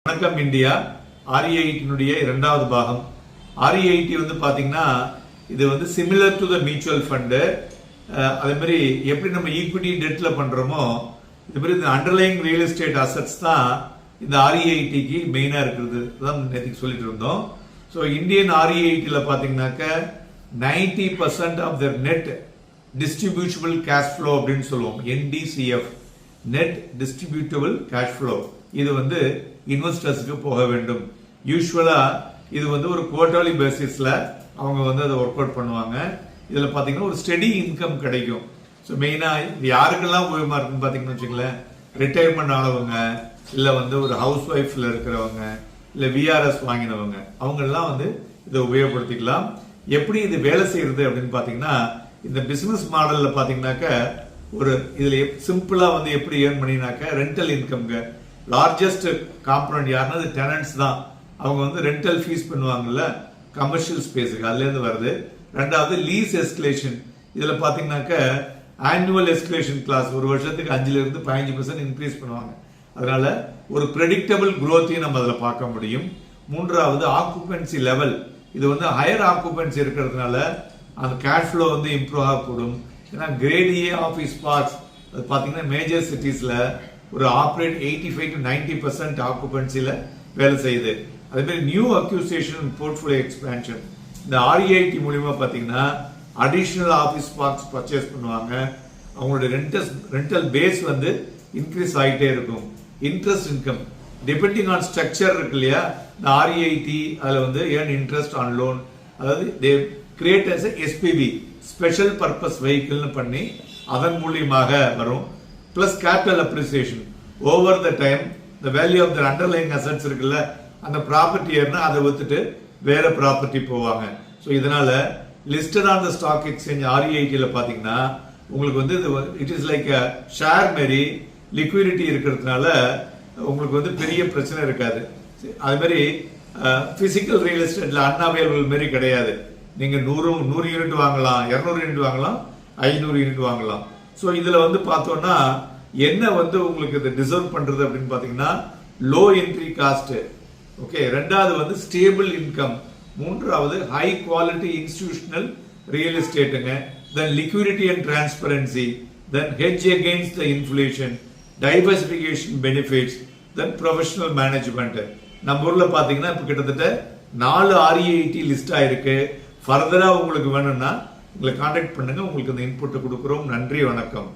வணக்கம் India. RE8 இரண்டாவது பாகம். RE8 வந்து பாத்தீங்கன்னா இது வந்து similar to the mutual fund. அதே மாதிரி எப்படி நம்ம ஈக்விட்டி டெட்ல பண்றோமோ இது மாதிரி இந்த அண்டர்லைங் ரியல் எஸ்டேட் அசட்ஸ் தான் இந்த RE8க்கு மெயினா இருக்கிறது தான் நேற்றுக்கு சொல்லிட்டு இருந்தோம். ஸோ இந்தியன் RE8ல பாத்தீங்கன்னாக்க 90% of their net distributable cash flow அப்படின்னு சொல்லுவோம், NDCF, net distributable cash flow. இது வந்து இன்வெஸ்டர்ஸுக்கு போக வேண்டும். யூஸ்வலா இது வந்து ஒரு குவார்டர்லி பேசிஸ்ல அவங்க வந்து அதை ஒர்க் அவுட் பண்ணுவாங்க. இதுல பாத்தீங்கன்னா ஒரு ஸ்டெடி இன்கம் கிடைக்கும். ஸோ மெயினா யாருக்கெல்லாம் உபயோகமா இருக்குன்னு பாத்தீங்கன்னு வச்சுங்களேன், ரிட்டையர்மெண்ட் ஆனவங்க, இல்ல வந்து ஒரு ஹவுஸ் ஒய்ஃப்ல இருக்கிறவங்க, இல்ல VRS வாங்கினவங்க, அவங்க எல்லாம் வந்து இதை உபயோகப்படுத்திக்கலாம். எப்படி இது வேலை செய்யறது அப்படின்னு பாத்தீங்கன்னா, இந்த பிசினஸ் மாடல்ல பாத்தீங்கன்னாக்க ஒரு இதுல சிம்பிளா வந்து எப்படி ஏர்ன் பண்ணினாக்க ரெண்டல் இன்கம்ங்க லார்ஜஸ்ட் காம்பனன்ட் யாருன்னா அது டெனன்ட்ஸ் தான். அவங்க வந்து ரெண்டல் ஃபீஸ் பண்ணுவாங்கல்ல கமர்ஷியல் ஸ்பேஸுக்கு, அதுல இருந்து வருது. ரெண்டாவது லீஸ் எஸ்கலேஷன். இதுல பாத்தீங்கன்னாக்க ஆனுவல் எஸ்கலேஷன் கிளாஸ் ஒரு வருஷத்துக்கு 5ல இருந்து 15% இன்க்ரீஸ் பண்ணுவாங்க. அதனால ஒரு ப்ரெடிக்டபிள் குரோத்தையும் நம்ம அதில் பார்க்க முடியும். மூன்றாவது ஆக்குபென்சி லெவல். இது வந்து ஹையர் ஆக்குபென்சி இருக்கிறதுனால அந்த கேஷ் ஃப்ளோ வந்து இம்ப்ரூவ் ஆகக்கூடும். ஏன்னா கிரேட் ஏ ஆஃபீஸ் பார்க்ஸ் அது பார்த்தீங்கன்னா மேஜர் சிட்டிஸ்ல ஒரு ஆப்ரேட் 85 to 90% ஆக்குபென்சில வேலை செய்யுது. அதே மாதிரி நியூ அக்யூசியேஷன் போர்ட்ஃபோலியோ எக்ஸ்பேன்ஷன். இந்த RE8 மூலியமா பார்த்தீங்கன்னா அடிஷனல் ஆஃபீஸ் பார்க்ஸ் பர்ச்சேஸ் பண்ணுவாங்க. அவங்களுடைய ரெண்டல் பேஸ் வந்து இன்க்ரீஸ் ஆகிட்டே இருக்கும். Interest income depending on structure இருக்கு இல்லையா, இந்த RE8 அதில் வந்து ஏர்ன் இன்ட்ரெஸ்ட் ஆன் லோன், அதாவது they create as a SPV, special purpose வெஹிக்கிள்னு பண்ணி அதன் மூலியமாக வரும். Plus capital appreciation over the time. The value of the underlying assets இருக்குல்ல, அந்த ப்ராப்பர்ட்டி ஏர்னா அதை வித்துட்டு வேற ப்ராப்பர்ட்டி போவாங்க. ஸோ இதனால listed on the stock exchange RE8ல பாத்தீங்கன்னா உங்களுக்கு வந்து இட் இஸ் லைக் ஷேர் மாரி லிக்விடிட்டி இருக்கிறதுனால உங்களுக்கு வந்து பெரிய பிரச்சனை இருக்காது. அது மாதிரி பிசிக்கல் ரியல் எஸ்டேட்ல அன்அவைலபிள் மாரி கிடையாது. நீங்க 100 யூனிட் வாங்கலாம், 200 யூனிட் வாங்கலாம், 500 யூனிட் வாங்கலாம். ஸோ இதுல வந்து பார்த்தோம்னா என்ன வந்து உங்களுக்கு இது டிசர்வ் பண்றது அப்படின்னு பாத்தீங்கன்னா லோ என்ட்ரி காஸ்ட். ஓகே, ரெண்டாவது வந்து ஸ்டேபிள் இன்கம், மூன்றாவது ஹை குவாலிட்டி இன்ஸ்டிடியூஷனல் ரியல் எஸ்டேட்டுங்க, then liquidity and transparency, then hedge against the inflation, diversification benefits, then professional management. நம்ம ஊர்ல பாத்தீங்கன்னா இப்ப கிட்டத்தட்ட 4 RE8 லிஸ்ட் ஆயிருக்கு. ஃபர்தரா உங்களுக்கு வேணும்னா உங்களை கான்டாக்ட் பண்ணுங்க, உங்களுக்கு அந்த இன்புட் கொடுக்குறோம். நன்றி, வணக்கம்.